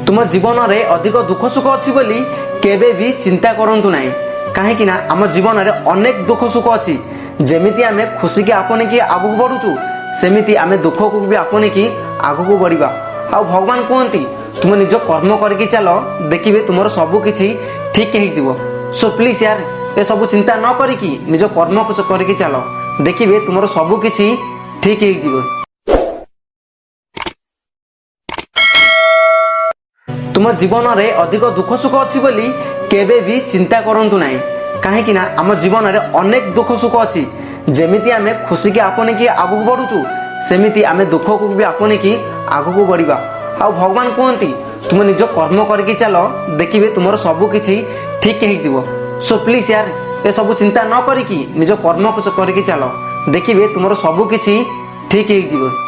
तुम जीवन में अधिक दुख सुख अच्छी बोली केबे भी चिंता करंतु नहीं कहीं आम जीवन में अनेक दुख सुख अच्छी जमीती आम खुशी की आपणिकी आगू बढ़ुचु सेमिति आम दुख को भी आपणिकी आगू बढ़ा आ भगवान कहती तुम निज कर्म करके चल देखिए तुम सबकि ठीक हो सो प्लीज यार ये सब चिंता न करिकी निज कर्म करके चल देखिए तुम सबकि ठीक हो तुम जीवन में अधिक दुख सुख अच्छी बोली केबे भी चिंता करंतु नहीं कहीं आम जीवन में अनेक दुख सुख अच्छी जमीती आम खुशी की आपणिकी आगू बढ़ुचु सेमिति आम दुख को भी आपणिकी आगू बढ़ा आ भगवान कहती तुम निज कर्म करके चल देखिए तुम सबकि ठीक हो सो प्लीज यार ये सब चिंता न करिकी निज कर्म करके चल देखिए तुम सबकि ठीक हो।